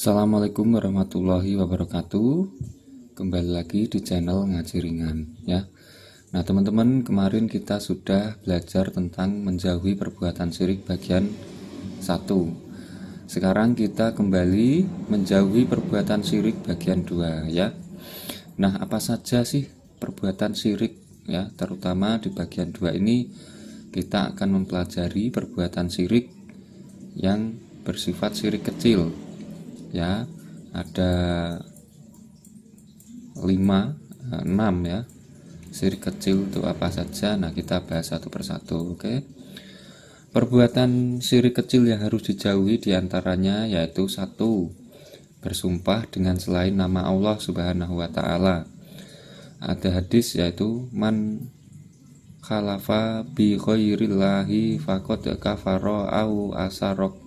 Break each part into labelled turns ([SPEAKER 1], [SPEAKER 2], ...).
[SPEAKER 1] Assalamualaikum warahmatullahi wabarakatuh. Kembali lagi di channel Ngaji Ringan ya. Nah teman-teman, kemarin kita sudah belajar tentang menjauhi perbuatan syirik bagian 1. Sekarang kita kembali menjauhi perbuatan syirik bagian 2 ya. Nah apa saja sih perbuatan syirik ya, terutama di bagian 2 ini kita akan mempelajari perbuatan syirik yang bersifat syirik kecil ya. Ada 6 ya syirik kecil itu apa saja. Nah kita bahas satu persatu. Oke. Perbuatan syirik kecil yang harus dijauhi diantaranya yaitu 1. Bersumpah dengan selain nama Allah Subhanahu wa ta'ala. Ada hadis yaitu man khalafa bi ghairillahi faqad kafara au asarok.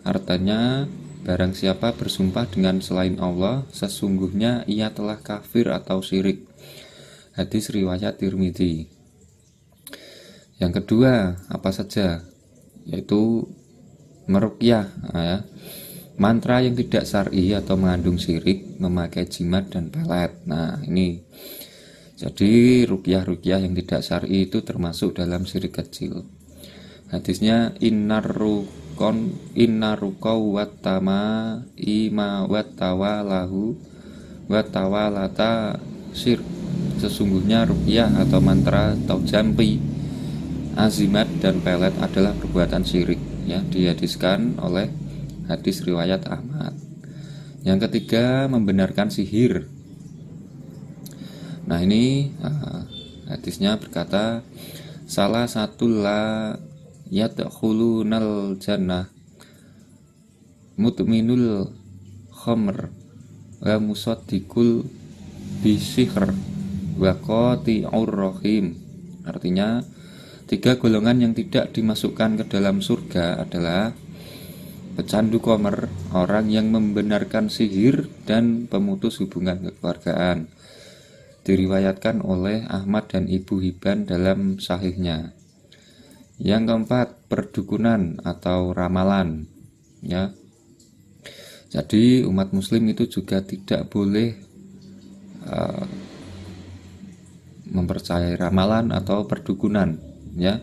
[SPEAKER 1] Artinya, barang siapa bersumpah dengan selain Allah, sesungguhnya ia telah kafir atau syirik. Hadis riwayat Tirmidzi. Yang kedua, apa saja? Yaitu meruqyah ya. Mantra yang tidak syar'i atau mengandung syirik, memakai jimat dan pelet. Nah, ini. Jadi ruqyah yang tidak syar'i itu termasuk dalam syirik kecil. Hadisnya inna ruqa wattama ima wattawalahu wattawalata syirk. Sesungguhnya ruqyah atau mantra atau jampi, azimat dan pelet adalah perbuatan syirik ya, dihadiskan oleh hadis riwayat Ahmad. Yang ketiga, membenarkan sihir. Nah ini hadisnya berkata, salah satu la yadkhulunal jannah mutminul khamr wa musaddiqul bisihr wa qati'ur rahim. Artinya 3 golongan yang tidak dimasukkan ke dalam surga adalah pecandu khamr, orang yang membenarkan sihir, dan pemutus hubungan kekeluargaan. Diriwayatkan oleh Ahmad dan Ibu Hibban dalam sahihnya. Yang keempat, perdukunan atau ramalan ya. Jadi umat muslim itu juga tidak boleh mempercayai ramalan atau perdukunan ya.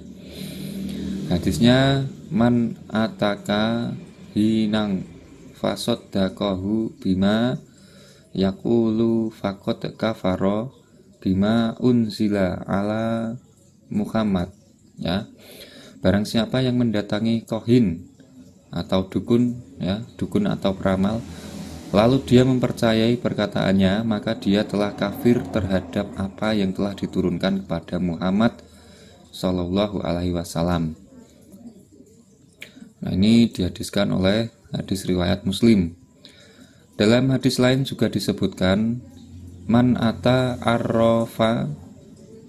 [SPEAKER 1] Hadisnya man ataka hinang fasaddaqahu bima yaqulu faqad kafara bima unzila ala Muhammad ya. Barang siapa yang mendatangi kohin atau dukun ya, dukun atau peramal, lalu dia mempercayai perkataannya, maka dia telah kafir terhadap apa yang telah diturunkan kepada Muhammad Sallallahu Alaihi Wasallam. Nah ini dihadiskan oleh hadis riwayat Muslim. Dalam hadis lain juga disebutkan, man ata arrafa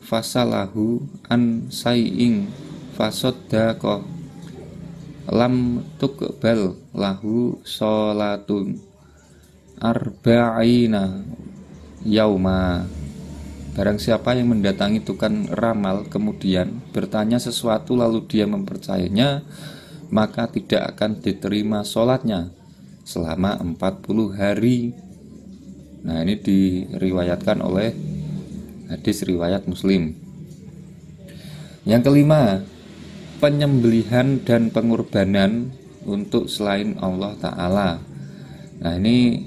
[SPEAKER 1] fasalahu an saying fasaddaqah lam tuqbal lahu sholatun arba'ina yauma. Barang siapa yang mendatangi tukang ramal kemudian bertanya sesuatu lalu dia mempercayainya, maka tidak akan diterima sholatnya selama 40 hari. Nah ini diriwayatkan oleh hadis riwayat Muslim. Yang kelima, penyembelihan dan pengorbanan untuk selain Allah Ta'ala. Nah ini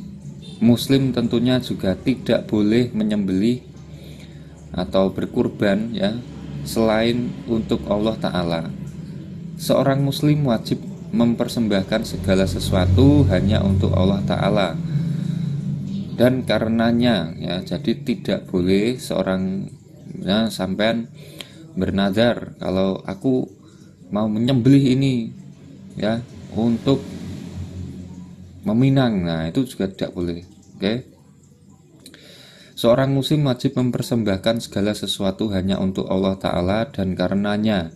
[SPEAKER 1] Muslim tentunya juga tidak boleh menyembelih atau berkurban ya selain untuk Allah Ta'ala. Seorang Muslim wajib mempersembahkan segala sesuatu hanya untuk Allah Ta'ala. Dan karenanya ya, jadi tidak boleh seorang ya, sampean bernazar kalau aku mau menyembelih ini ya untuk meminang. Nah itu juga tidak boleh. Oke. Seorang muslim wajib mempersembahkan segala sesuatu hanya untuk Allah Ta'ala, dan karenanya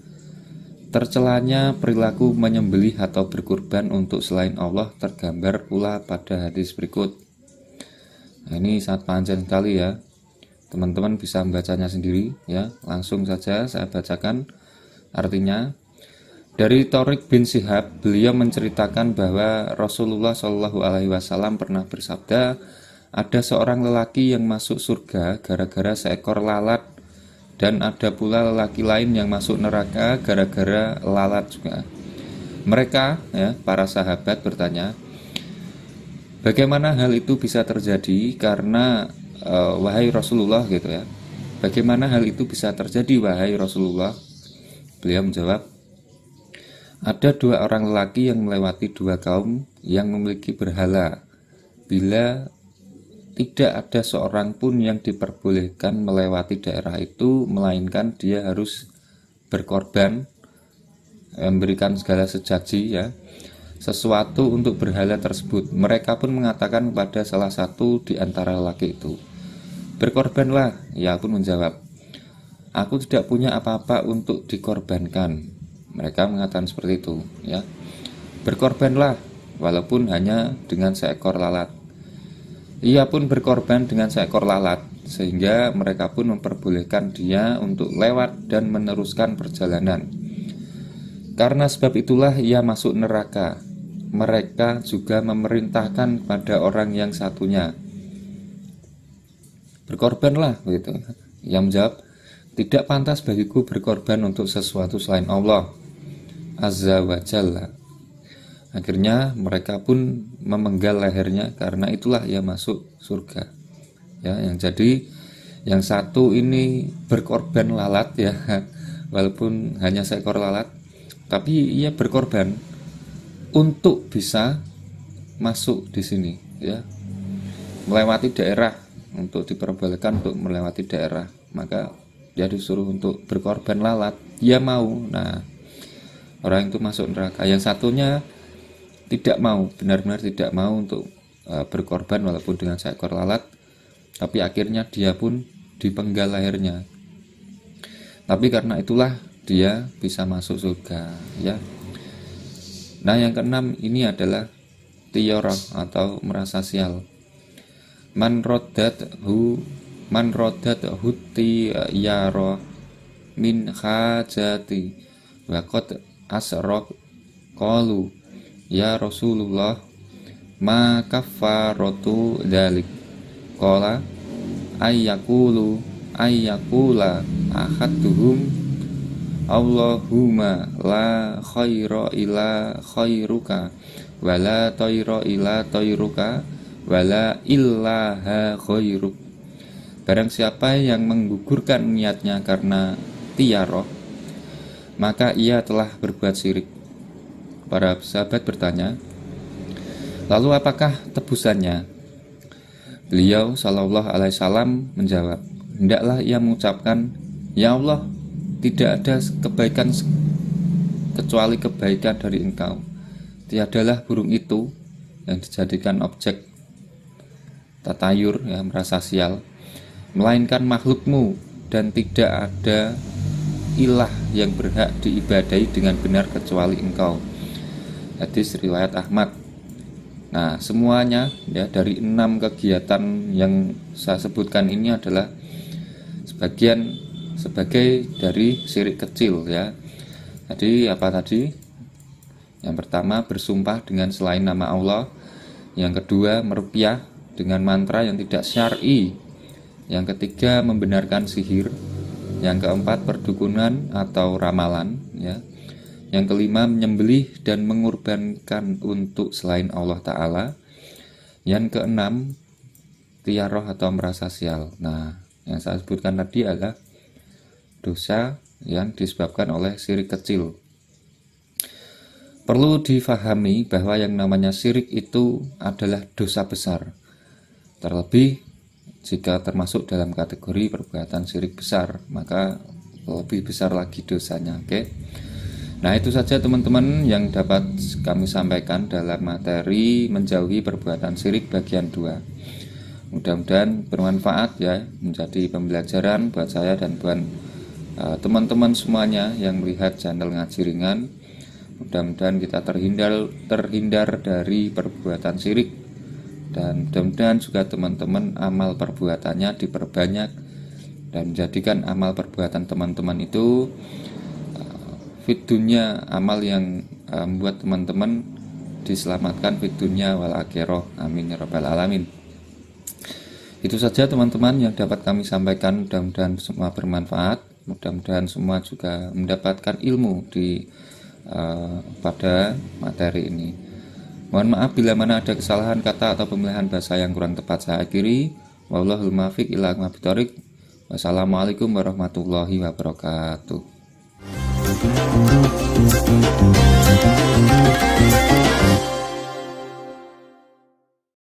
[SPEAKER 1] tercelanya perilaku menyembelih atau berkurban untuk selain Allah tergambar pula pada hadis berikut. Nah ini sangat panjang sekali ya. Teman-teman bisa membacanya sendiri ya. Langsung saja saya bacakan artinya. Dari Tariq bin Shihab, beliau menceritakan bahwa Rasulullah Shallallahu Alaihi Wasallam pernah bersabda, ada seorang lelaki yang masuk surga gara-gara seekor lalat, dan ada pula lelaki lain yang masuk neraka gara-gara lalat juga. Mereka, ya, para sahabat bertanya, bagaimana hal itu bisa terjadi? Karena wahai Rasulullah, gitu ya. Bagaimana hal itu bisa terjadi, wahai Rasulullah? Beliau menjawab, ada dua orang lelaki yang melewati dua kaum yang memiliki berhala. Bila tidak ada seorang pun yang diperbolehkan melewati daerah itu, melainkan dia harus berkorban, memberikan segala sesaji, ya, sesuatu untuk berhala tersebut. Mereka pun mengatakan kepada salah satu di antara lelaki itu, berkorbanlah. Ia pun menjawab, aku tidak punya apa-apa untuk dikorbankan. Mereka mengatakan seperti itu, ya. Berkorbanlah, walaupun hanya dengan seekor lalat. Ia pun berkorban dengan seekor lalat, sehingga mereka pun memperbolehkan dia untuk lewat dan meneruskan perjalanan. Karena sebab itulah ia masuk neraka. Mereka juga memerintahkan pada orang yang satunya, berkorbanlah, begitu. Ia menjawab, tidak pantas bagiku berkorban untuk sesuatu selain Allah Azza wa Jalla. Akhirnya mereka pun memenggal lehernya, karena itulah ia masuk surga. Ya, yang jadi yang satu ini berkorban lalat, ya, walaupun hanya seekor lalat, tapi ia berkorban untuk bisa masuk di sini, ya, melewati daerah, untuk diperbolehkan untuk melewati daerah. Maka dia disuruh untuk berkorban lalat, dia mau. Nah, orang itu masuk neraka. Yang satunya tidak mau, benar-benar tidak mau untuk berkorban walaupun dengan seekor lalat, tapi akhirnya dia pun dipenggal lehernya. Tapi karena itulah dia bisa masuk surga, ya. Nah, yang keenam ini adalah tiyarah atau merasa sial. Man roddathu tiyarah min hajati wa qad asraq qalu ya Rasulullah ma kaffaratu dzalik qala ayyakula ahaduhum Allahumma la khaira ila khairuka wala tayra ila tayruka wala illaha khairuk. Barang siapa yang menggugurkan niatnya karena tiyaroh, maka ia telah berbuat syirik. Para sahabat bertanya, lalu apakah tebusannya? Beliau Shallallahu Alaihi Wasallam menjawab, hendaklah ia mengucapkan, ya Allah, tidak ada kebaikan kecuali kebaikan dari Engkau. Tiadalah burung itu yang dijadikan objek tatayur, ya, merasa sial, melainkan makhlukmu, dan tidak ada ilah yang berhak diibadahi dengan benar kecuali Engkau. Hadis riwayat Ahmad. Nah, semuanya, ya, dari 6 kegiatan yang saya sebutkan ini adalah sebagai dari syirik kecil, ya. Jadi apa tadi? Yang pertama, bersumpah dengan selain nama Allah. Yang kedua, meruqyah dengan mantra yang tidak syar'i. Yang ketiga, membenarkan sihir. Yang keempat, perdukunan atau ramalan, ya. Yang kelima, menyembelih dan mengorbankan untuk selain Allah Ta'ala. Yang keenam, tiyaroh atau merasa sial. Nah, yang saya sebutkan tadi adalah dosa yang disebabkan oleh syirik kecil. Perlu difahami bahwa yang namanya syirik itu adalah dosa besar. Terlebih jika termasuk dalam kategori perbuatan syirik besar, maka lebih besar lagi dosanya. Oke. Nah, itu saja teman-teman yang dapat kami sampaikan dalam materi menjauhi perbuatan syirik bagian 2. Mudah-mudahan bermanfaat, ya, menjadi pembelajaran buat saya dan buat teman-teman semuanya yang melihat channel Ngaji Ringan. Mudah-mudahan kita terhindar dari perbuatan syirik, dan mudah-mudahan juga teman-teman amal perbuatannya diperbanyak dan menjadikan amal perbuatan teman-teman itu fit dunya, amal yang membuat teman-teman diselamatkan fit dunya wal akhirah. Amin ya rabbal alamin. Itu saja teman-teman yang dapat kami sampaikan, mudah-mudahan semua bermanfaat, mudah-mudahan semua juga mendapatkan ilmu di pada materi ini. Mohon maaf bila mana ada kesalahan kata atau pemilihan bahasa yang kurang tepat saya akhiri. Wallahul muwaffiq ila aqwamit thoriq. Wassalamualaikum warahmatullahi wabarakatuh.